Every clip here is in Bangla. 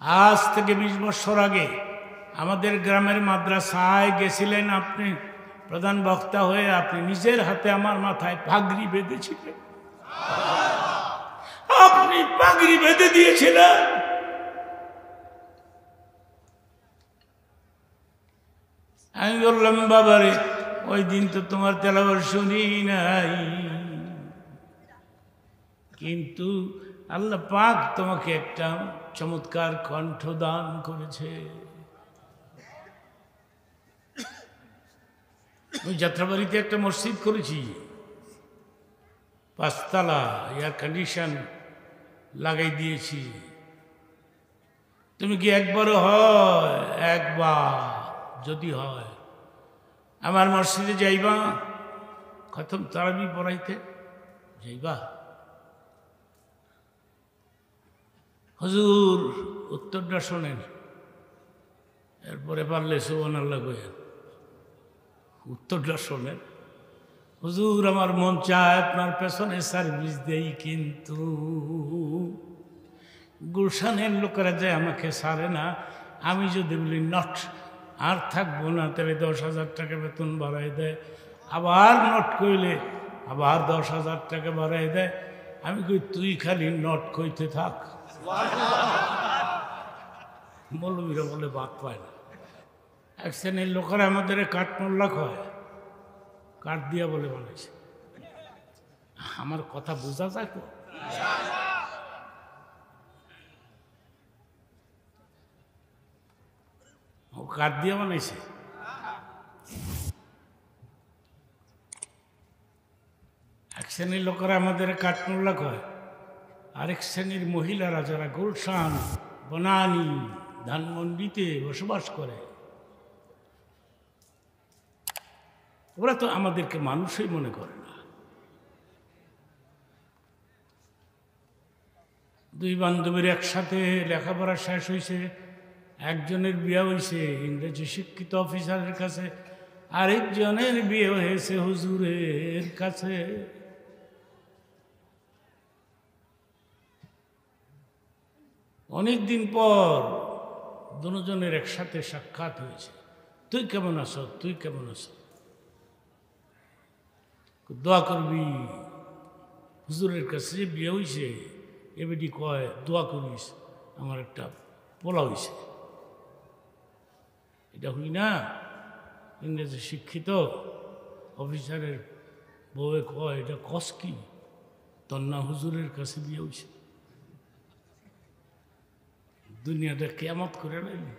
আজ থেকে 20 বছর আগে আমাদের গ্রামের মাদ্রাসায় গেছিলেন আপনি প্রধান বক্তা হয়ে। আপনি নিজের হাতে আমার মাথায় পাগড়ি বেঁধেছিলেন, আপনি পাগড়ি বেঁধে দিয়েছিলেন। আমি বললাম, বাবারে ওই দিন তো তোমার তেলাওয়াত শুনি নাই, কিন্তু আল্লাহ পাক তোমাকে একটা চমৎকার কণ্ঠ দান করেছে। ওই যাত্রাবাড়িতে একটা মসজিদ করেছি, 5 তলা, এয়ার কন্ডিশন লাগাই দিয়েছি। তুমি কি একবারও হয়, একবার যদি হয় আমার মসজিদে যাইবা, খতম তারাবি পড়াইতে যাইবা? হুজুর উত্তরটা শোনেন, এরপরে পারলে সুবহানাল্লাহ কইেন। উত্তরটা শোনেন, হুজুর আমার মন চায় আপনার পেছনে সার্ভিস দেই, কিন্তু গুলশানের লোকেরা যায় আমাকে ছাড়ে না। আমি যদি বলি নট, আর থাকবো না, তাহলে 10,000 টাকা বেতন বাড়াই দেয়। আবার নট কইলে আবার 10,000 টাকা বাড়াই দেয়। আমি কই তুই খালি নট কইতে থাক। মৌলবীরা বলে বাদ পায় না। এক শ্রেণীর লোকেরা আমাদের কাঠমোল্লা কয়, কাঠ দিয়া বলে বানাইছে। আমার কথা বোঝা যায় তো? ও কাঠ দিয়া বানাইছে। এক শ্রেণীর লোকেরা আমাদের কাঠমোল্লা কয়, আরেক শ্রেণীর মহিলারা যারা গুলশান, বনানী, ধানমন্ডিতে বসবাস করে, ওরা তো আমাদেরকে মানুষই মনে করে না। 2 বান্ধবীর একসাথে লেখাপড়া শেষ হয়েছে, একজনের বিয়ে হয়েছে ইংরেজি শিক্ষিত অফিসারের কাছে, আরেকজনের বিয়ে হয়েছে হুজুরের কাছে। অনেকদিন পর দুজনের একসাথে সাক্ষাৎ হয়েছে। তুই কেমন আছো, তুই কেমন আছো, দোয়া করবি। হুজুরের কাছে যে বিয়ে হয়েছে এবেটি কয়, দোয়া করিস, আমার একটা পোলা হয়েছে। এটা হই না, ইংরেজি শিক্ষিত অফিসারের বউয়ে কয়, এটা কস কি, তোর না হুজুরের কাছে বিয়ে হয়েছে। দুনিয়াটা কেয়ামত করে নাইলি।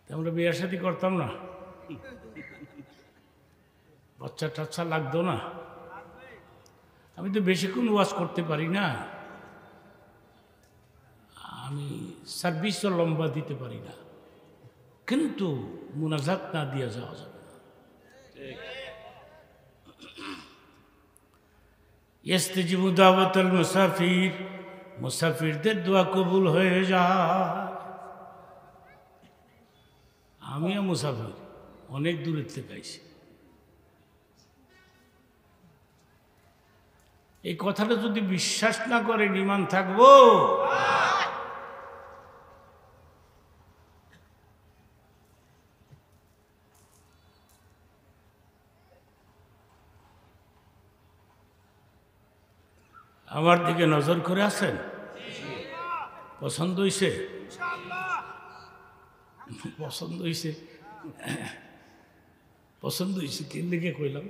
আমরা বিয়ে শাদী করতাম না, বাচ্চা টাচ্চা লাগতো না। আমি তো বেশিক্ষণ ওয়াজ করতে পারি না, আমি সার্ভিসও লম্বা দিতে পারি না, কিন্তু মুনাজাত না দিয়ে যাওয়া যাবে না। ইস্তেজিবু দাওয়াতুল মুসাফির, মুসাফিরদের দোয়া কবুল হয়ে যায়। আমিও মুসাফির, অনেক দূরের থেকে আইছি। এই কথাটা যদি বিশ্বাস না করেন, ঈমান থাকবো? আমার দিকে নজর করে আছেন? পছন্দ হইছে? পছন্দ হইছে, পছন্দ হয়েছে কি লিখে কইলাম।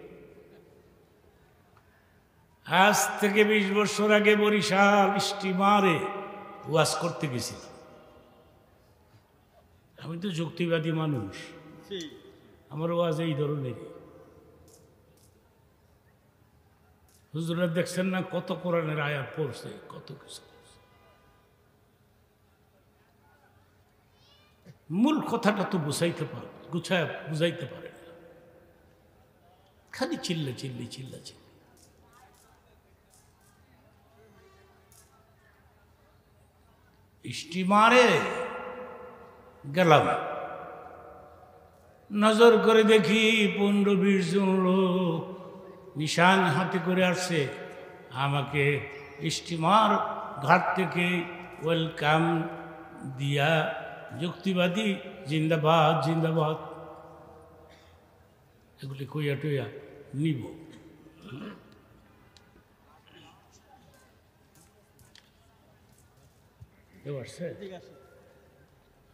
আজ থেকে 20 বছর আগে বরিশাল স্টিমারে ওয়াজ করতে গেছিলাম। আমি তো যুক্তিবাদী মানুষ, আমার ওয়াজ এই ধরনের। হুজুরা দেখছেন না কত কোরআনের আয়াত পড়ছে, কত কিছু। মূল কথাটা তো বুঝাইতে পারে, গুছায় বুঝাইতে পারে না, খালি চিল্লা চিল্লি চিল্লা চিল্লি। স্টিমারে গেলাম, নজর করে দেখি 15-20 জন লোক নিশান হাতে করে আসছে। আমাকে স্টিমার ঘাট থেকে ওয়েলকাম দিয়া যুক্তিবাদী জিন্দাবাদ জিন্দাবাদ এগুলি কইয়া টইয়া নিব।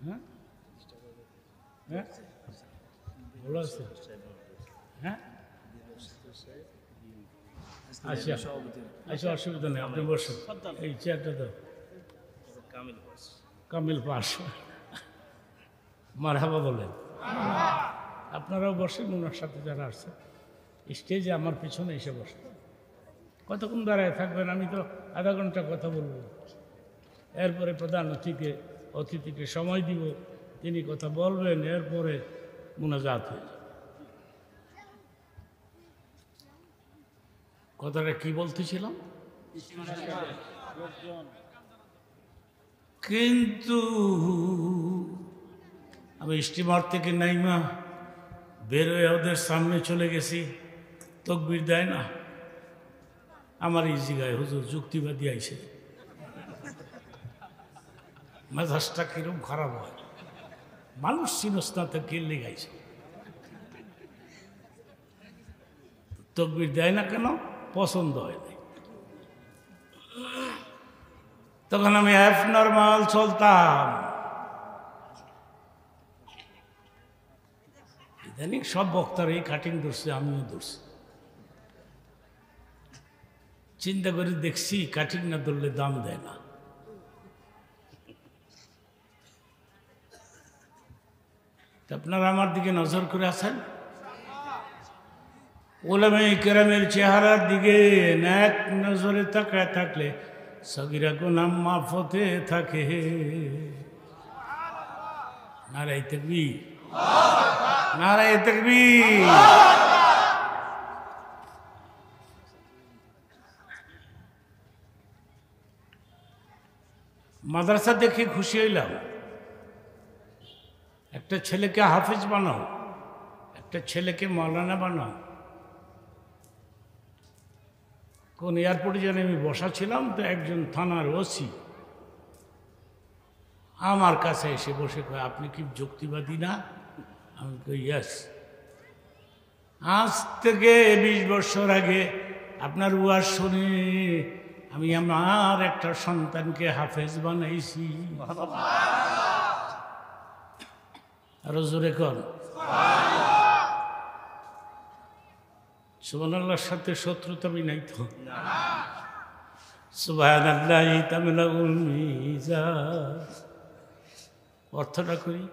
হ্যাঁ হ্যাঁ ভালো আছে হ্যাঁ আচ্ছা আচ্ছা অসুবিধা নেই আপনি বসেন এই চেয়ারটা দাও কামিল পাস মারহাবা বলেন আপনারাও বসেন ওনার সাথে যারা আসছে স্টেজে আমার পিছনে এসে বসে কতক্ষণ দাঁড়ায় থাকবেন আমি তো আধা ঘন্টা কথা বলবো এরপরে প্রধান অতিথিকে সময় দিব তিনি কথা বলবেন এরপরে মুনাজাত হয়ে যাবে কথাটা কি বলতেছিলাম কিন্তু আমি স্টিমার থেকে নাইমা বেরোয় ওদের সামনে চলে গেছি তকবির দেয় না আমার এই জায়গায় হুজুর যুক্তিবাদী আইছে মেজাজটা কিরকম খারাপ হয় মানুষ চিনস্তাতে কিনলে গাইছে তকবির দেয় না কেন পছন্দ হয় না তখন আমি অ্যাপ নর্মাল চলতাম ইদানিং সব বক্তার এই কাটিং ধরছে আমিও ধরছি চিন্তা করে দেখছি কাটিং না ধরলে দাম দেয় না আপনারা আমার দিকে নজর করে আছেন ওলামে কেরামের চেহারার দিকে এক নজরে তাকায় থাকলে সগিরা গুনাহ মাফ হতে থাকে নারায়ে তাকবীর নারায়ে তাকবীর মাদ্রাসা দেখে খুশি হইলাম একটা ছেলেকে হাফেজ বানাও একটা ছেলেকে মাওলানা বানাও কোন এয়ারপোর্টে যেন আমি বসা ছিলাম তো একজন থানার ওসি আমার কাছে এসে বসে কয় আপনি কি যুক্তিবাদী না আমি কই ইয়েস আজ থেকে 20 বছর আগে আপনার ওয়াজ শুনে আমি আমার একটা সন্তানকে হাফেজ বানাইছি আরো জোরে কর সুবহানাল্লাহর সাথে শত্রুতা নাই তো সুবহানাল্লাহি তামলাউল মিজান অর্থটা করি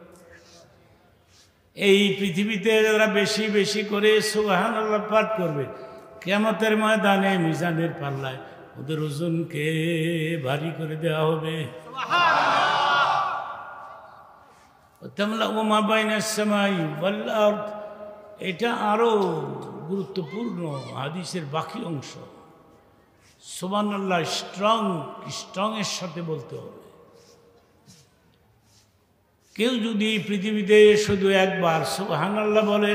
এই পৃথিবীতে যারা বেশি বেশি করে সুবহানাল্লাহ পাঠ করবে কিয়ামতের ময়দানে মিজানের পাল্লায় ওদের ওজনকে ভারী করে দেওয়া হবে তামলাউ মা বাইনাস সামাই ওয়াল আরদ এটা আরো গুরুত্বপূর্ণ হাদিসের বাকি অংশ সুবহানাল্লাহ স্ট্রং এর সাথে বলতে হবে কেউ যদি পৃথিবীতে শুধু একবার সুবহানাল্লাহ বলে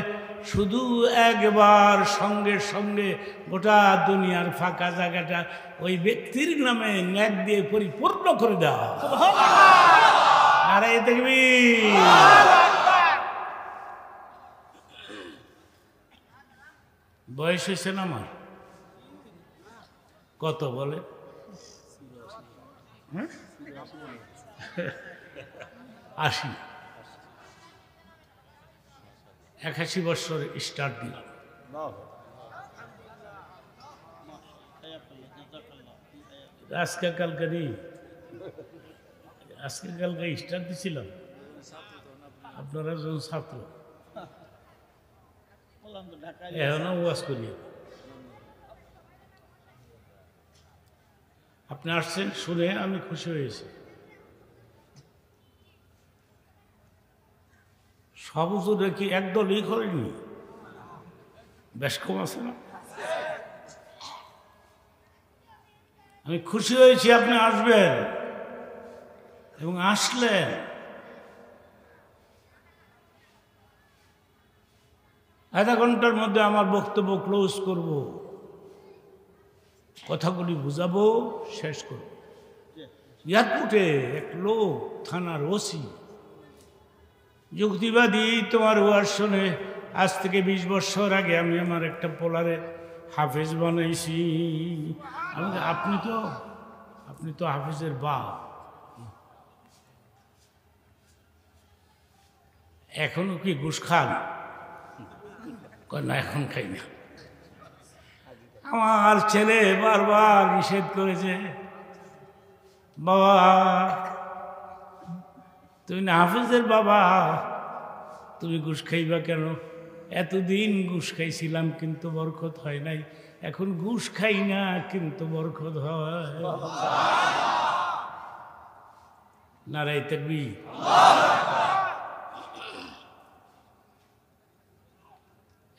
শুধু একবার সঙ্গে সঙ্গে গোটা দুনিয়ার ফাঁকা জায়গাটা ওই ব্যক্তির নামে নেক দিয়ে পরিপূর্ণ করে দেওয়া নারায়ে তাকবীর বয়স হয়েছে না আমার কত বলে 80 81 বছর স্টার্ট দিলাম আজকে কালকে নেই আজকে কালকে স্টার্ট দিছিলাম আপনারা যখন ছাত্র এখনো ওয়াজ করি আপনি আসছেন শুনে আমি খুশি হয়েছি সব হুজুরে কি একদলই করেনি বেশ কম আছে না আমি খুশি হয়েছি আপনি আসবেন এবং আসলেন আধা ঘন্টার মধ্যে আমার বক্তব্য ক্লোজ করব কথাগুলি বুঝাবো শেষ করব এয়ারপোর্টে এক লোক থানার ওসি যুক্তিবাদী তোমার ওয়াজ শুনে আজ থেকে 20 বছর আগে আমি আমার একটা পোলারে হাফেজ বানাইছি। আপনি তো হাফেজের বাপ, এখনো কি ঘুষ খান? না, এখন খাই না। আমার ছেলে বারবার নিষেধ করেছে, বাবা তুমি না হাফেজের বাবা, তুমি ঘুষ খাইবা কেন? এতদিন ঘুষ খাইছিলাম কিন্তু বরকত হয় নাই, এখন ঘুষ খাই না কিন্তু বরকত হয়। নারাই তাকবীর।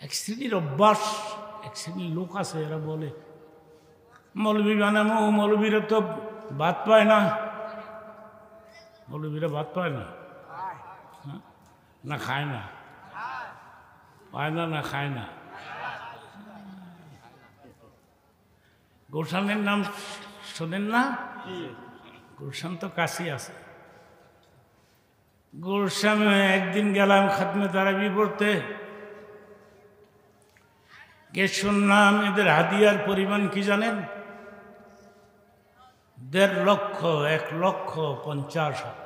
এক শ্রেণীর অভ্যাস, এক শ্রেণীর লোক আছে, এরা বলে মৌলবি বানামো, মৌলবীরা তো ভাত পায় না। মৌলবীরা ভাত পায় না, না খায় না, পায় না, না খায় না। গুলশানের নাম শোনেন না? গুলশান তো কাছে আছে। গুলশানে একদিন গেলাম খাতমে তারাবি পড়তে, কে শুনলাম এদের হাদিয়ার পরিমাণ কি জানেন? 1.5 লক্ষ, 1,50,000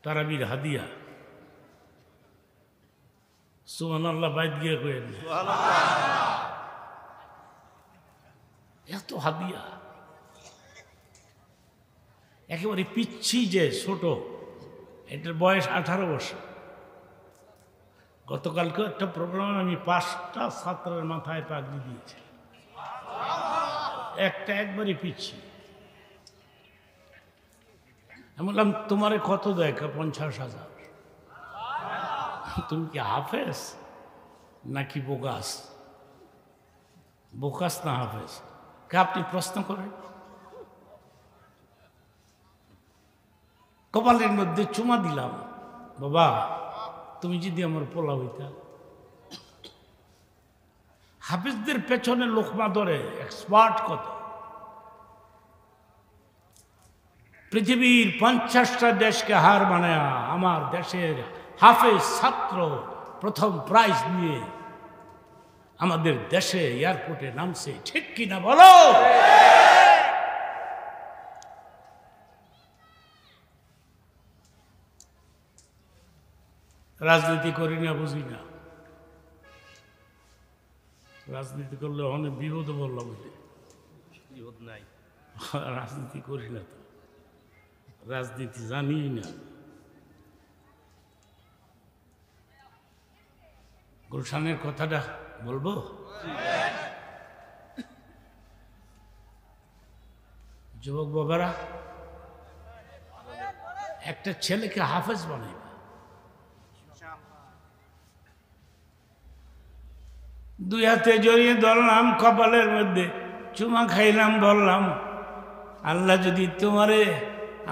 তারাবির হাদিয়া। সুবহানাল্লাহ, বাইত গিয়ে কইেন এত হাদিয়া। একেবারে পিচ্ছি যে ছোট, এটার বয়স 18 বছর। গতকালকে একটা প্রোগ্রামে আমি 5টা ছাত্রের মাথায় পাগড়ি দিয়েছি, একটা একবারই পিচ্ছি। আমি বললাম তোমারে কত দেয়? 50,000। তুমি কি হাফেজ নাকি বোগাস? বোকাস না হাফেজ? কে আপনি প্রশ্ন করেন। কপালের মধ্যে চুমা দিলাম, বাবা তুমি যদি আমার পোলা হইতা। হাফেজদের পেছনে লোকমা ধরে এক্সপার্ট কত। পৃথিবীর 50টা দেশকে হার বানায় আমার দেশের হাফেজ ছাত্র প্রথম প্রাইজ নিয়ে আমাদের দেশে এয়ারপোর্টে নামছে, ঠিক কিনা বলো? রাজনীতি করি না, বুঝি না। রাজনীতি করলে অনেক বিপদ বললাম, বিপদ নাই। রাজনীতি করি না তো, রাজনীতি জানি না। গুলশানের কথাটা বলবো? যুবক বাবারা, একটা ছেলেকে হাফেজ বানাইবা, 2 হাতে জড়িয়ে ধরলাম, কপালের মধ্যে চুমা খাইলাম, বললাম আল্লাহ যদি তোমারে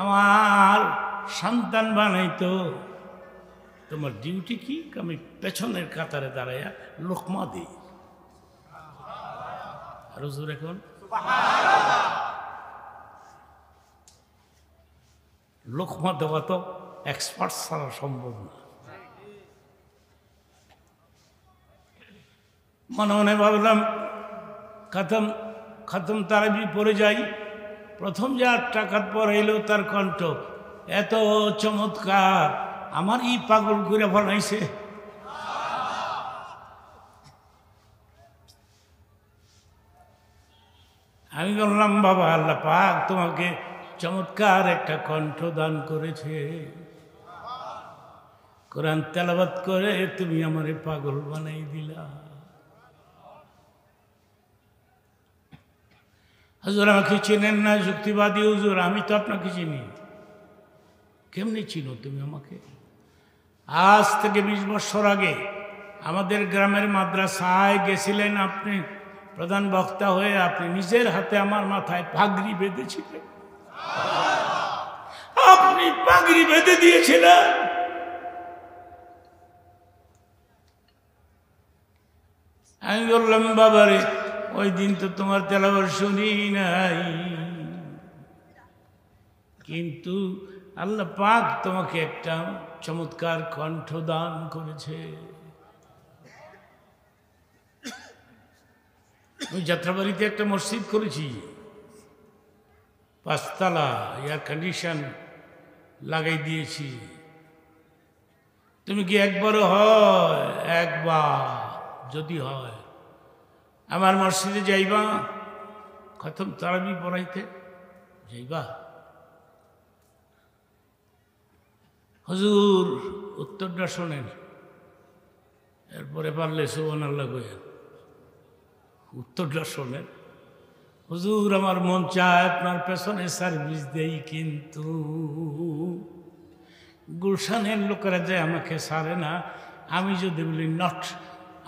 আমার সন্তান বানাইতো, তোমার ডিউটি কি? আমি পেছনের কাতারে দাঁড়াইয়া লোকমা দিই। আর হুজুর এখন লোকমা দেওয়া তো এক্সপার্ট ছাড়া সম্ভব না। মনে মনে ভাবলাম খতম তারাবি পড়ে যাই। প্রথম যে 8 টাকাত পড়াইল তার কণ্ঠ এত চমৎকার, আমার ই পাগল করে বানাইছে। আমি বললাম বাবা, আল্লাহ পাক তোমাকে চমৎকার একটা কণ্ঠ দান করেছে, কোরআন তেলাওয়াত করে তুমি আমারে পাগল বানাই দিলা। হুজুর আমাকে চেনেন না, যুক্তিবাদী হুজুর, আমি তো আপনাকে চিনি। কেমনি চিনো তুমি আমাকে? আজ থেকে 20 বছর আগে আমাদের গ্রামের মাদ্রাসায় গেছিলেন আপনি প্রধান বক্তা হয়ে, আপনি নিজের হাতে আমার মাথায় পাগড়ি বেঁধেছিলেন। আপনি পাগড়ি বেঁধে দিয়েছিলেন। আমি বললাম বাবারে, ওই দিন তো তোমার তেলাওয়াত শুনি নাই, কিন্তু আল্লাহ পাক তোমাকে একটা চমৎকার কণ্ঠ দান করেছে। আমি যাত্রাবাড়িতে একটা মসজিদ করেছি, 5 তলা, এয়ার কন্ডিশন লাগাই দিয়েছি। তুমি কি একবারও হয়, একবার যদি হয় আমার মসজিদে যাইবা, খতম তারাবি পড়াইতে যাইবা? হুজুর উত্তরটা শোনেন, এরপরে পারলে সুবহানাল্লাহ কইেন। উত্তরটা শোনেন, হুজুর আমার মন চায় আপনার পেছনে সার্ভিস দেই, কিন্তু গুলশানের লোকেরা যে আমাকে ছাড়ে না। আমি যদি বলি নট,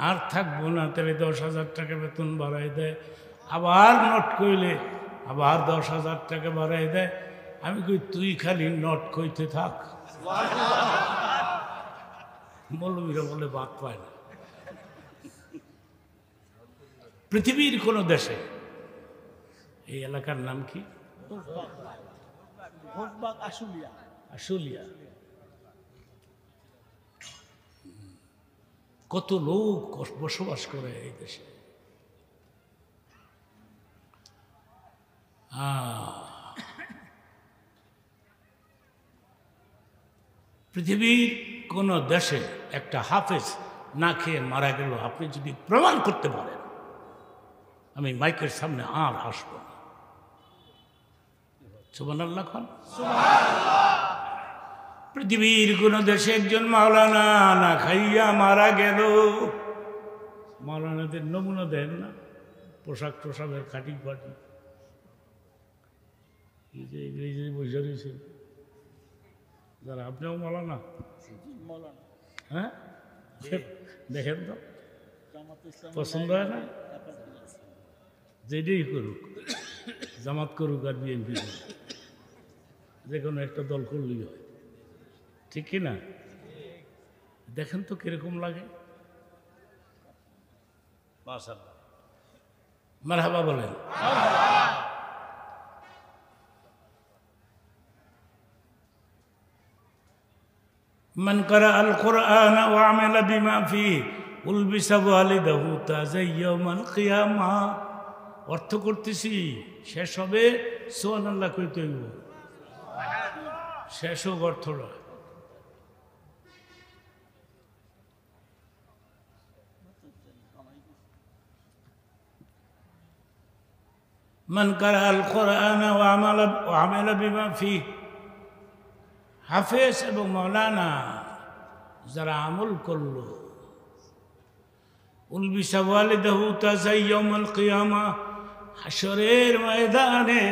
আর থাকবো না, তাহলে 10,000 টাকা বেতন বাড়াই দেয়। আবার নট কইলে আবার 10,000 টাকা বাড়াই দেয়। আমি কই তুই খালি নট কইতে থাক। মৌলবীরা বলে বাদ পায় না। পৃথিবীর কোন দেশে, এই এলাকার নাম কি? আশুলিয়া। কত লোক বসবাস করে এই দেশে। পৃথিবীর কোন দেশে একটা হাফেজ না খেয়ে মারা গেল, আপনি যদি প্রমাণ করতে পারেন, আমি মাইকের সামনে আর হাসব না। সুবহানাল্লাহ খান। পৃথিবীর কোন দেশে একজন মাওলানা না খাইয়া মারা গেল, মাওলানাদের নমুনা দেন না, পোশাক টোশাকের খাটি ফাটি, বসে রয়েছে যারা। আপনিও মাওলানা? হ্যাঁ, দেখেন তো পছন্দ হয় না? যেটাই করুক, জামাত করুক আর বিএনপি করুক, যে কোনো একটা দল করলেই হয়, ঠিক কিনা? দেখেন তো কিরকম লাগে। মাশাআল্লাহ, মারহাবা বলেন। মান ক্বারা আল কুরআন ওয়া আমিলা বিমা ফিহি উলবিসা ওয়ালিদাহু তাজা ইয়াউমাল কিয়ামা। অর্থ করতেছি, শেষ হবে সুবহানাল্লাহ কইতে হইব, শেষ হোক অর্থটা। মান ক্বারা আল কুরআন ওয়া আমিলা বিমা ফিহি, হাফেজ এবং মাওলানা যারা আমল করল, উলবিসা ওয়ালিদাহু তাজা ইয়াউমাল কিয়ামা, হাশরের ময়দানে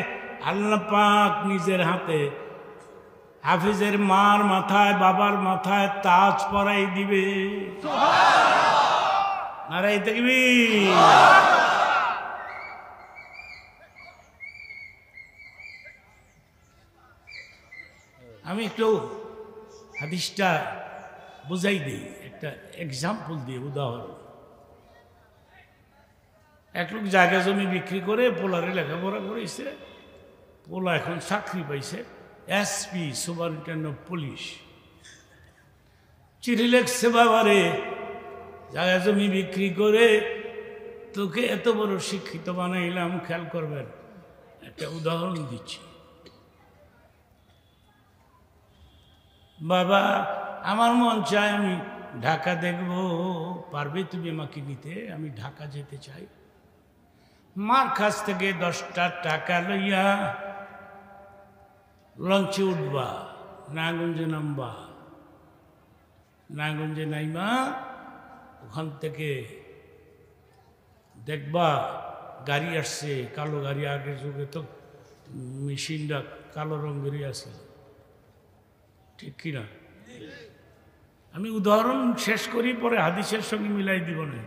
আল্লাহ পাক নিজের হাতে হাফিজের মার মাথায়, বাবার মাথায় তাজ পরাই দিবে। নারায়ে তাকবীর। আমি একটু হাদিসটা বুঝাই দিই, একটা এক্সাম্পল দিয়ে, উদাহরণ। এক লোক জায়গা জমি বিক্রি করে পোলারে লেখাপড়া করেছে, পোলা এখন চাকরি পাইছে, এসপি, সুপারিনটেন্ডেন্ট অফ পুলিশ। চিঠি লেখছে, বাবারে জায়গা জমি বিক্রি করে তোকে এত বড় শিক্ষিত বানাইলাম, খেয়াল করবেন, একটা উদাহরণ দিচ্ছি। বাবা আমার মন চায় আমি ঢাকা দেখব, পারবে তুমি আমাকে নিতে? আমি ঢাকা যেতে চাই। মার কাছ থেকে 10টা টাকা লইয়া লঞ্চে উঠবা, নারায়ণগঞ্জে নামবা, নারায়ণগঞ্জে নাইমা ওখান থেকে দেখবা গাড়ি আসছে, কালো গাড়ি। আগের যুগে তো মেশিনটা কালো রঙেরই আছে, ঠিক কিনা? আমি উদাহরণ শেষ করি, পরে হাদিসের সঙ্গে মিলাই দিব না।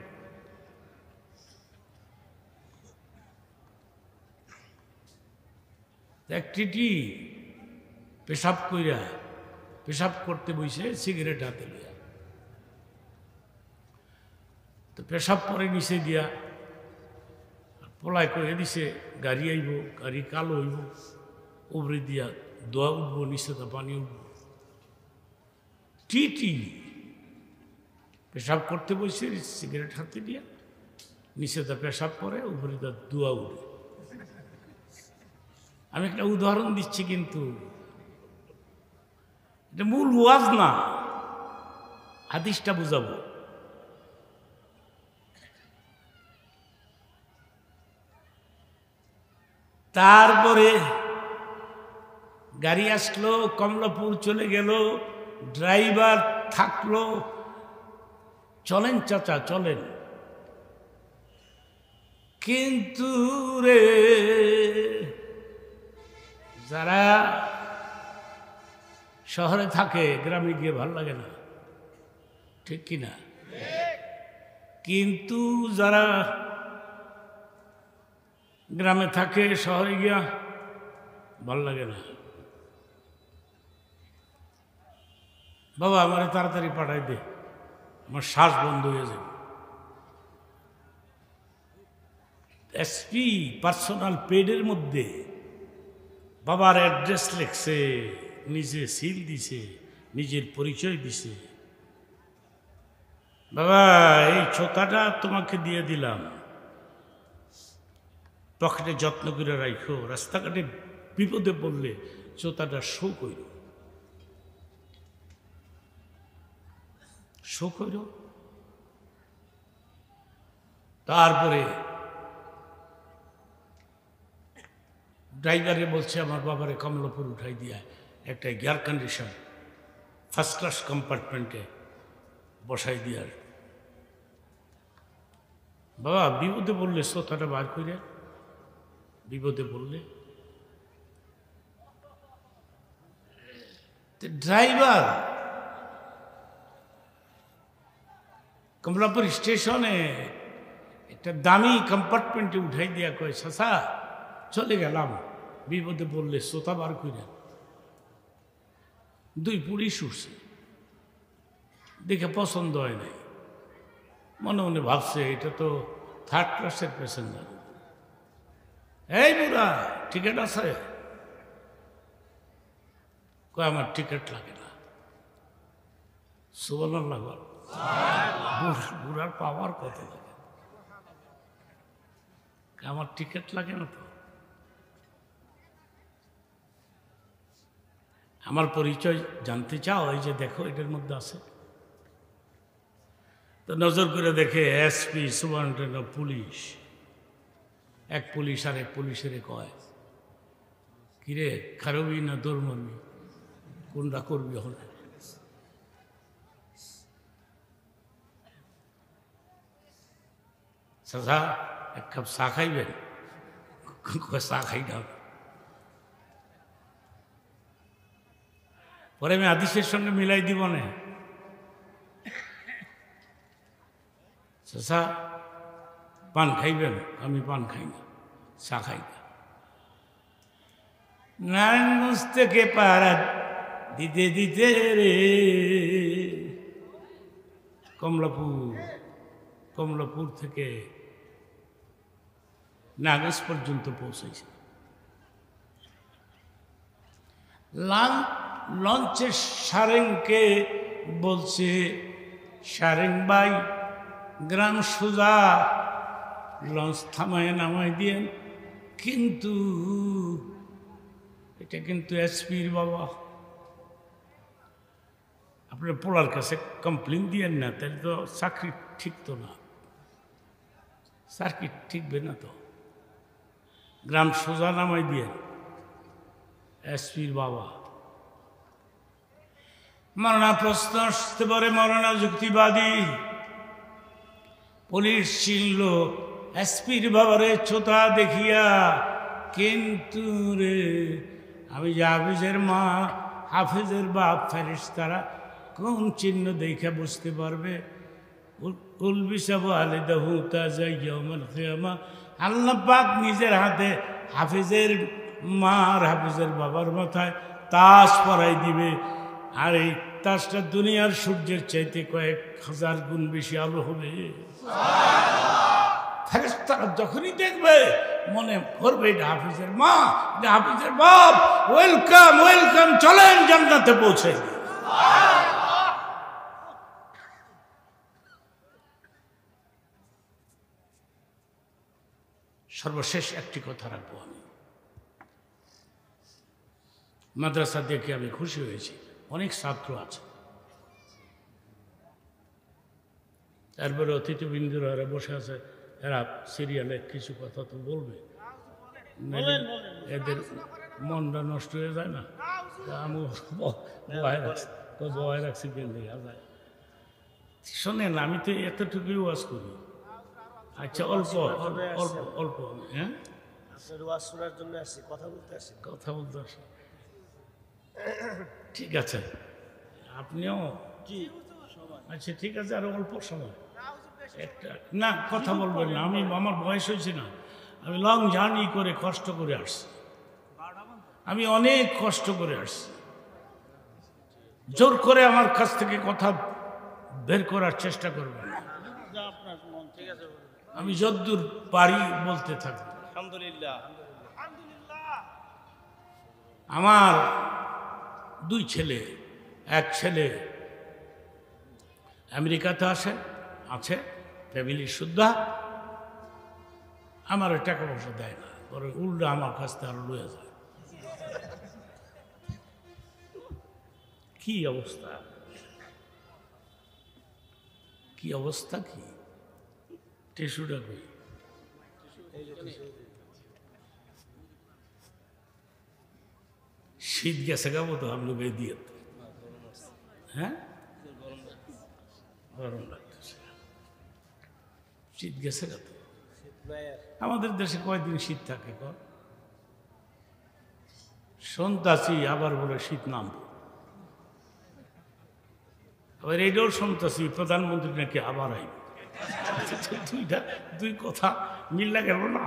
একটি পেশাব কইরা, পেশাব করতে বসে সিগারেট হাতে লিয়া, তো পেশাব পরে নিচে দিয়া পোলায় করে দিছে গাড়ি আইব, গাড়ি কালো হইব, উপরে দিয়া দোয়া উঠবো, নিচে তো পানি উঠবো। টিটি পেশাব করতে বসে সিগারেট হাতে দিয়ে নিচে তো পেশাব করে, উপরে তো দোয়া উঠে। আমি একটা উদাহরণ দিচ্ছি, কিন্তু এটা মূল ওয়াজ না, হাদিসটা বুঝাবো। তারপরে গাড়ি আসলো, কমলাপুর চলে গেল, ড্রাইভার থাকলো, চলেন চাচা চলেন। কিন্তু রে যারা শহরে থাকে গ্রামে গিয়ে ভাল লাগে না, ঠিক কিনা? কিন্তু যারা গ্রামে থাকে শহরে গিয়া ভাল লাগে না। বাবা আমার তাড়াতাড়ি পাঠাই দে, আমার শ্বাস বন্ধ হয়ে যাবে। এসপি পার্সোনাল পেডের মধ্যে বাবার অ্যাড্রেস লেখছে, নিজে সিল দিছে, নিজের পরিচয় দিছে। বাবা এই ছোতাটা তোমাকে দিয়ে দিলাম, পকেটে যত্ন করে রাখো, রাস্তাঘাটে বিপদে পড়লে ছোতাটা শো কইর, শো কইর। তারপরে ড্রাইভারে বলছে আমার বাবারে কমলাপুর উঠাই দিয়া একটা এয়ার কন্ডিশন ফার্স্ট ক্লাস কম্পার্টমেন্টে বসাই দিয়ার। বাবা বিপদে বললে শ্রোতাটা বার করে, বিপদে বললে ড্রাইভার কমলাপুর স্টেশনে একটা দামি কম্পার্টমেন্টে উঠাই দিয়া কয় চাচা চলে গেলাম, বিপদে বললে শ্রোতা বার করে। দুই পুলিশ উঠছে, দেখে পছন্দ হয় নাই, মনে মনে ভাবছে এটা তো থার্ড ক্লাসের প্যাসেঞ্জার। এই বুড়া টিকিট আছে? কয় আমার টিকিট লাগে না। সুবহানাল্লাহ, বুড়ার পাওয়ার কত লাগে, আমার টিকিট লাগে না তো। আমার পরিচয় জানতে চাও? এই যে দেখো এটার মধ্যে আছে। তো নজর করে দেখে এসপি সুপারিনটেন্ডেন্ট পুলিশ। এক পুলিশ আর এক পুলিশের কয় কিরে খারবি না দৌড় মারবি, কোনটা করবি? হল চাচা এক কাপ চা খাইবেন? চা খাই না। পরে আমি হাদিসের সঙ্গে মিলাই দিব না। চাচা পান খাইবেন? আমি পান খাই না, চা খাই না। নারায়ণগঞ্জ থেকে পাড়া দিতে দিতে রে কমলাপুর থেকে নাগেশ পর্যন্ত পৌঁছেছে। লঞ্চের সারেংকে বলছে, সারেং ভাই গ্রাম সোজা, লঞ্চ থামায় নামাই দিয়েন। কিন্তু এটা কিন্তু এসপির বাবা, আপনার পোলার কাছে কমপ্লেন দিয়েন না, তাহলে তো চাকরি ঠিক তো না, চাকরি ঠিকবে না তো। গ্রাম সোজা নামাই দিয়ে এসপির বাবা। মরনা প্রশ্ন আসতে পারে, মরনা যুক্তিবাদী। পুলিশ চিনল এসপির বাবারে ছোটা দেখিয়া, কিন্তু রে আমি যে হাফিজের মা, হাফিজের বাপ, ফেরেশতারা কোন চিহ্ন দেখে বুঝতে পারবে? আল্লাহ পাক নিজের হাতে হাফিজের মা আর হাফিজের বাবার মাথায় তাজ পরাই দিবে, আর এই তাজটা দুনিয়ার সূর্যের চাইতে কয়েক হাজার গুণ বেশি আলো হবে। ফেরেশতারা যখনই দেখবে মনে করবে এটা হাফিজের মা, এটা হাফিজের বাপ, ওয়েলকাম ওয়েলকাম, চলেন জান্নাতে পৌঁছে। সর্বশেষ একটি কথা রাখবো, আমি মাদ্রাসা দেখে আমি খুশি হয়েছি, অনেক ছাত্র আছে। তারপরে অতিথিবৃন্দরা এরা বসে আছে, এরা সিরিয়ালে কিছু কথা তো বলবে, এদের মনটা নষ্ট হয়ে যায় না। আমি বয় রাখছি যায়। শোনেন, আমি তো এতটুকুই ওয়াজ করি। আচ্ছা, অল্প অল্প অল্প। হ্যাঁ, কথা বলতে আসি, ঠিক আছে। আপনিও আচ্ছা, ঠিক আছে, আরো অল্প সময় একটা না কথা বলবেন না। আমি, আমার বয়স হয়েছে না, আমি লং জার্নি করে কষ্ট করে আসছি, আমি অনেক কষ্ট করে আসছি। জোর করে আমার কাছ থেকে কথা বের করার চেষ্টা করবেন না, আমি যদ্দূর পারি বলতে থাকবো। আলহামদুলিল্লাহ। আমার দুই ছেলে, এক ছেলে আমেরিকাতে আছে, ফ্যামিলির সুদ্ধা, আমার টাকা পয়সা দেয় না, পরে উল্টা আমার কাছ থেকে আরো লয়ে যায়। কি অবস্থা, কি অবস্থা, কি টিস্যুটা কই? শীত গেছে গাবো তো हम लोग দিয়ে। হ্যাঁ, গরম লাগতেছে, শীত গেছে কত। আমাদের দেশে কয়দিন শীত থাকে? শুনতাছি আবার বলে শীত নামবে, আবার এটাও শুনতাছি প্রধানমন্ত্রী নাকি আবার আইবে। দুই কথা মিল্লা গেল না,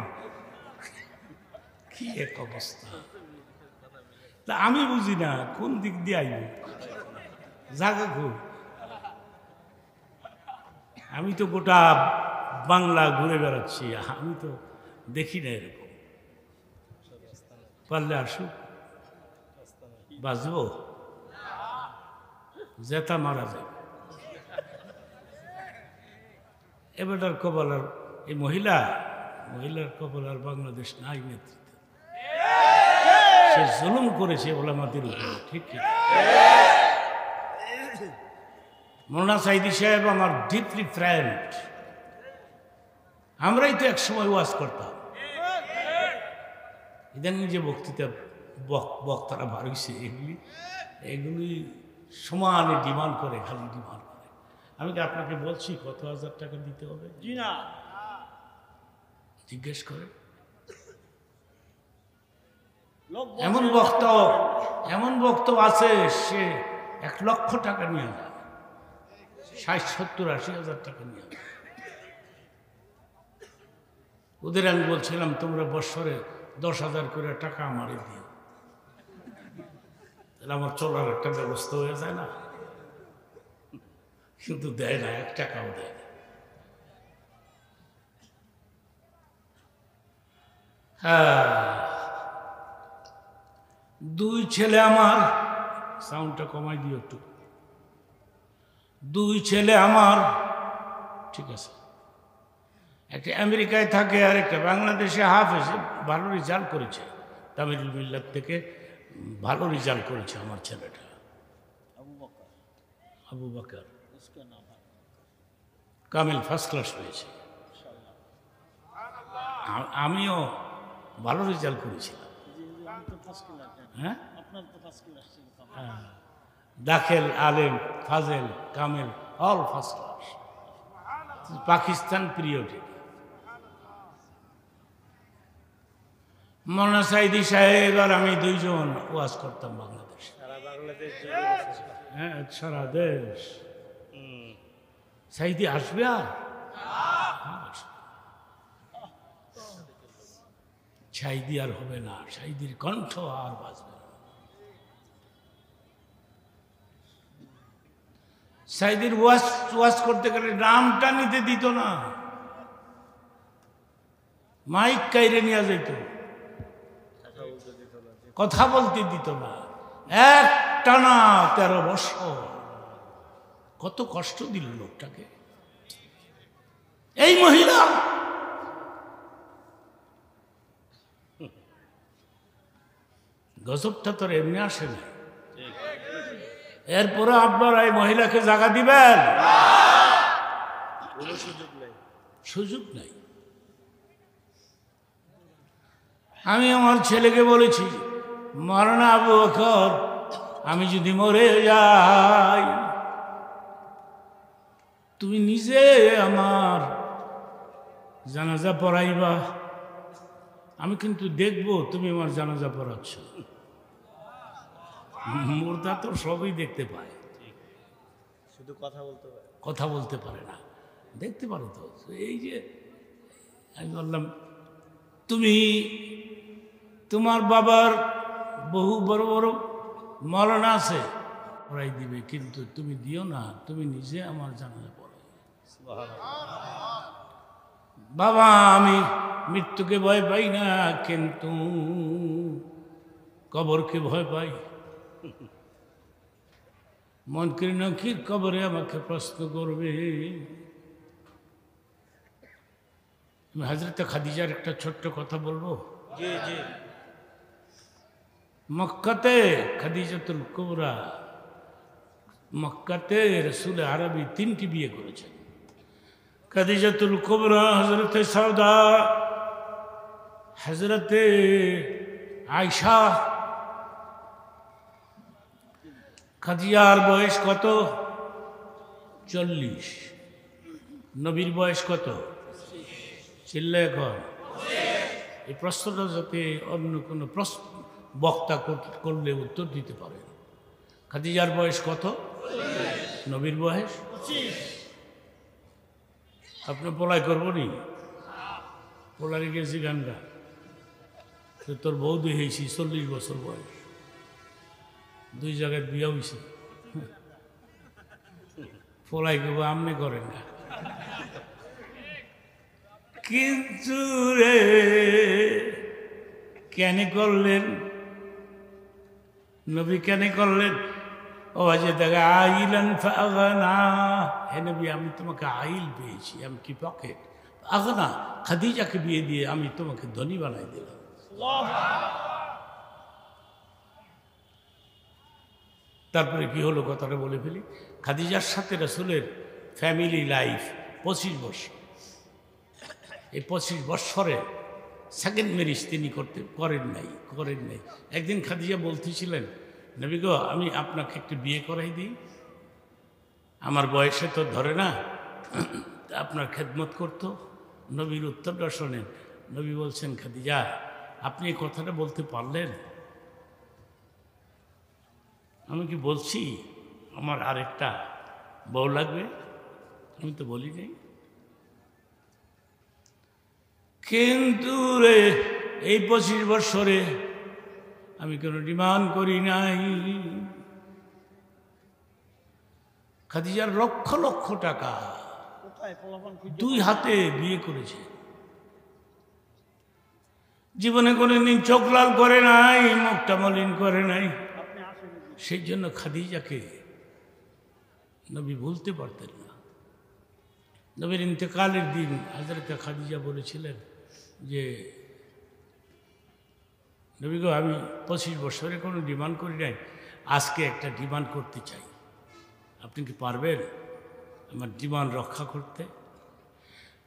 কি এক অবস্থা। তা আমি বুঝি না কোন দিক দিয়ে আইব, জায়গা খুব। আমি তো গোটা বাংলা ঘুরে বেড়াচ্ছি, আমি তো দেখি না এরকম। পারলে আসুক, বাঁচব, জেতা মারা যাবে। এবারটার কপালার এই মহিলার কপালার বাংলাদেশ নাই নেতৃত্ব, সে জুলুম করেছে ওলামাদের উপরে, ঠিক ঠিক। মৌলানা সাইদি সাহেব আমার ডিপলি ফ্রেন্ড, আমরাই তো এক সময় ওয়াজ করতাম। ইদানিং যে বক্তৃতা বক্তারা বার হয়েছে, এগুলি সমানে ডিমান্ড করে, খালি ডিমান্ড করে। আমি কি আপনাকে বলছি কত হাজার টাকা দিতে হবে? জি না, জিজ্ঞেস করে। এমন বক্তব্য আছে, সে 1 লক্ষ টাকা নিয়ে যায়, 60, 70, 80 হাজার টাকা নিয়ে যায়। ওদের আমি বলছিলাম, তোমরা বৎসরে 10,000 করে টাকা আমারে দিও, তাহলে আমার চলার একটা ব্যবস্থা হয়ে যায় না। কিন্তু দেয় না, 1 টাকাও দেয় না। হ্যাঁ, 2 ছেলে আমার, সাউন্ডটা কমাই দিও একটু। 2 ছেলে আমার, ঠিক আছে, একটা আমেরিকায় থাকে আর একটা বাংলাদেশে হাফেজ, ভালো রেজাল্ট করেছে, তামিলুল মিল্লাত থেকে ভালো রেজাল্ট করেছে আমার ছেলেটা, আবু বকর কামিল, ফার্স্ট ক্লাস হয়েছে। আমিও ভালো রেজাল্ট করেছিলাম। হ্যাঁ, দাখেল, আলেম, ফাজেল, কামেল, অল ফার্স্ট ক্লাস। পাকিস্তান পিরিয়ডে মৌলানা সাইদি সাহেব আর আমি 2 জন ওয়াজ করতাম বাংলাদেশে। হ্যাঁ, সারা দেশ। সাইদি আসবে আর সাইদি আর হবে না, সাইদির কণ্ঠ আর বাজবে না। সাইদির ওয়াজ করতে গেলে নামটা নিতে দিত না, মাইক কাইরে নিয়ে যেত, কথা বলতে দিত না, এক টানা 13 বছর। কত কষ্ট দিল লোকটাকে। এই মহিলা গজবটা তোর এমনি আসে না। এরপরে আপনারা এই মহিলাকে জায়গা দিবেন? সুযোগ নাই। আমি আমার ছেলেকে বলেছি, মরনা আবু বকর, আমি যদি মরে যাই তুমি নিজে আমার জানাজা পড়াইবা, আমি কিন্তু দেখবো তুমি আমার জানাজা পড়াচ্ছ। মুর্দা তো সবই দেখতে পায়, শুধু কথা বলতে পারে না। দেখতে পারো তো। এই যে আমি বললাম, তুমি তোমার বাবার বহু বড় বড় মরনা আছে, পড়াই দিবে, কিন্তু তুমি দিও না, তুমি নিজে আমার জানাজা পড়াই। বাবা আমি মৃত্যুকে ভয় পাই না, কিন্তু কবরকে ভয় পাই। মুনকির নাকির কবরে আমাকে প্রশ্ন করবে। আমি হযরত খাদিজার একটা ছোট্ট কথা বলবো। মক্কাতে খাদিজাতুল কুবরা, মক্কাতে রাসূল আরবি 3টি বিয়ে করেছেন। খাদিজাতুল কুবরা, হযরতে সাউদা, হযরতে আয়েশা। খাদিজার বয়স কত? 40। নবীর বয়স কত? চিল্লা এখন। এই প্রশ্নটা যাতে অন্য কোনো প্রশ্ন বক্তা করলে উত্তর দিতে পারে। খাদিজার বয়স কত? নবীর বয়স? আপনি পলাই করবো নি? পোলারে গেছি গানগা, তোর বৌদি হয়েছি 40 বছর বয়স, 2 জায়গায় বিয়ে হয়েছে। পলাই করবো, আমনে করেন না। কিন্তু রে কেন করলেন নবী? কেন করলেন? ও যে দেখা আইলান ফাগনা, হে নবী আমি তোমাকে আইল পেয়েছি, আমি কি পকেট আগনা। খাদিজাকে বিয়ে দিয়ে আমি তোমাকে ধনী বানাই দিলাম। তারপরে কি হলো কথাটা বলে ফেলি। খাদিজার সাথে রাসূলের ফ্যামিলি লাইফ 25 বছর। এই 25 বছরে সেকেন্ড ম্যারেজ তিনি করেন নাই। একদিন খাদিজা বলতেছিলেন, নবী গো আমি আপনাকে একটু বিয়ে করাই দিই, আমার বয়সে তো ধরে না, আপনার খেদমত করতো। নবীর উত্তরটা শোনেন। নবী বলছেন, খাদিজা আপনি এই কথাটা বলতে পারলেন? আমি কি বলছি আমার আরেকটা বউ লাগবে? আমি তো বলি নাই। কিন্তু রে এই 25 বছরে আমি কোনো ডিমান্ড করি নাই। খাদিজার লক্ষ লক্ষ টাকা 2 হাতে বিয়ে করেছে। জীবনে কোনোদিন চোখ লাল করে নাই, মুখটা মলিন করে নাই। সেই জন্য খাদিজাকে নবী ভুলতে পারতেন না। নবীর ইন্তেকালের দিন হযরত খাদিজা বলেছিলেন যে নবী গো আমি 25 বছরে কোনো ডিমান্ড করি নাই, আজকে একটা ডিমান্ড করতে চাই, আপনি কি পারবেন আমার ডিমান্ড রক্ষা করতে?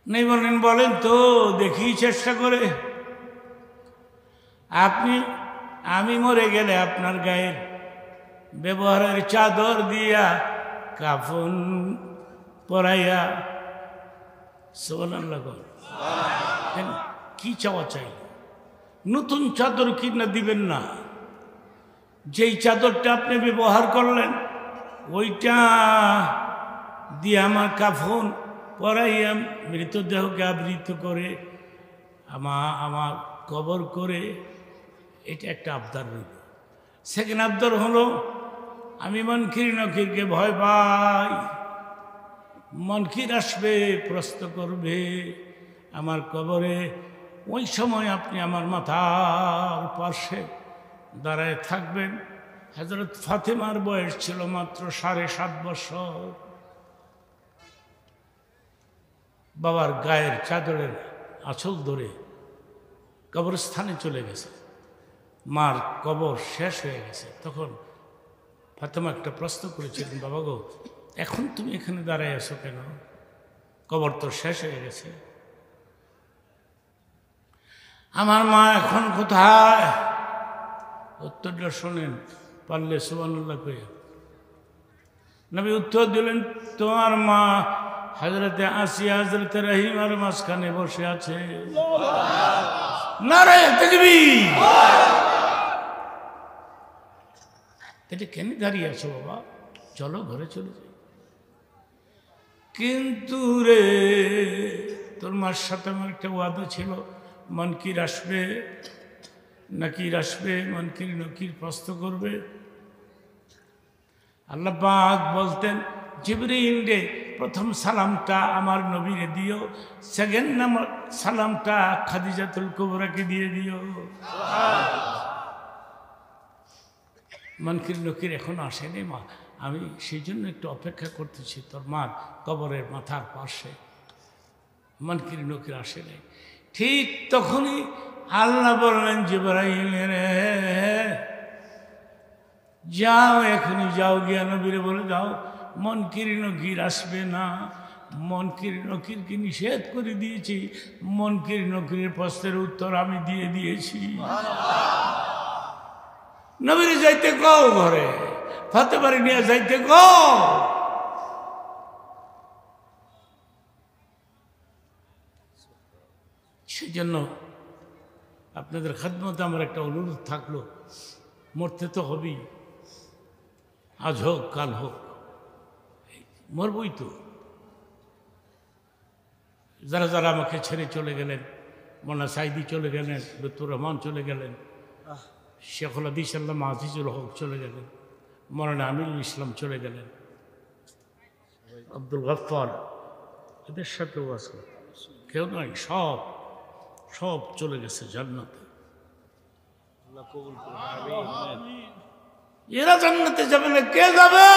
নেই বলেন, বলেন তো দেখি চেষ্টা করে। আমি মরে গেলে আপনার গায়ের ব্যবহারের চাদর দিয়া কাফন পরাইয়া, সুবহানাল্লাহ, কি চাওয়া চাই? নতুন চাদর কিনা দিবেন না, যেই চাদরটা আপনি ব্যবহার করলেন ওইটা দিয়ে আমার কাফন পরাইয়া মৃতদেহকে আবৃত করে আমার কবর করে, এটা একটা আবদার রইল। সেকেন্ড আবদার হলো, আমি মুনকির নাকিরকে ভয় পাই। মুনকির আসবে, প্রশ্ন করবে, আমার কবরে ওই সময় আপনি আমার মাথার পাশে দাঁড়ায় থাকবেন। হযরত ফাতেমার বয়স ছিল মাত্র 7.5 বছর। বাবার গায়ের চাদরের আঁচল ধরে কবরস্থানে চলে গেছে। মার কবর শেষ হয়ে গেছে। তখন ফাতেমা একটা প্রশ্ন করেছিলেন, বাবা গো, এখন তুমি এখানে দাঁড়ায় আছো কেন? কবর তো শেষ হয়ে গেছে। আমার মা এখন কোথায়? উত্তরটা শোনেন, পারলে সুবহানাল্লাহ কইয়া। নবী উত্তর দিলেন, তোমার মা হযরতে আসিয়া হযরতে রহিমার মাঝখানে বসে আছে। নারায়ে তাকবীর। এটা কেন দাঁড়িয়ে আছো বাবা? চলো ঘরে চলে যাই। কিন্তু রে, তোর মার সাথে আমার একটা ওয়াদা ছিল, মনকির আসবে, নাকির আসবে, মনকির নকির প্রশ্ন করবে। আল্লাহ পাক বলতেন, জিবরিল রে, প্রথম সালামটা আমার নবীরে দিও, সেকেন্ড নাম্বার সালামটা খাদিজাতুল কুবরাকে দিয়ে দিও। মনকির নকির এখনো আসেনি মা, আমি সেই জন্য একটু অপেক্ষা করতেছি তোর মার কবরের মাথার পাশে। মনকির নকির আসে নাই। ঠিক তখনই আল্লাহ বললেন, জিবরাইল রে, যাও, এখনই যাও, গিয়া নবীরে বলে দাও মনকির নকির আসবে না। মনকির নকিরকে নিষেধ করে দিয়েছি, মনকির নকিরের প্রশ্নের উত্তর আমি দিয়ে দিয়েছি। নবীরে যাইতে কও, ঘরে ফাতেমারে নিয়ে যাইতে কও। সেই জন্য আপনাদের খেদমতে আমার একটা অনুরোধ থাকলো, মরতে তো হবেই, আজ হোক কাল হোক, মরবই তো। যারা যারা আমাকে ছেড়ে চলে গেলেন, মোনা সাইদি চলে গেলেন, লুৎফুর রহমান চলে গেলেন, শেখুল হাদিস আল্লামা আজিজুল হক চলে গেলেন, মৌলানা আমিনুল ইসলাম চলে গেলেন, আব্দুল গফফার, এদের সাথেও আছে কেউ নয়, সব সব চলে গেছে জান্নাতে। এরা জান্নাতে যাবে না, কে যাবে?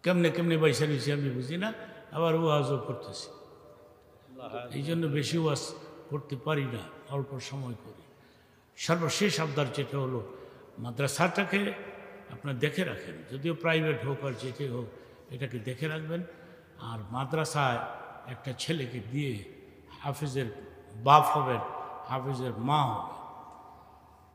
কেমনে কেমনে পয়সা নিয়েছি আমি বুঝি না, আবার ওয়াজও করতেছি। এই জন্য বেশি ওয়াজ করতে পারি না, অল্প সময় করি। সর্বশেষ আবদার যেটা হলো, মাদ্রাসাটাকে আপনার দেখে রাখেন, যদিও প্রাইভেট হোক আর যেটাই হোক, এটাকে দেখে রাখবেন। আর মাদ্রাসায় একটা ছেলেকে দিয়ে হাফিজের বাপ হবেন, হাফিজের মা হবে।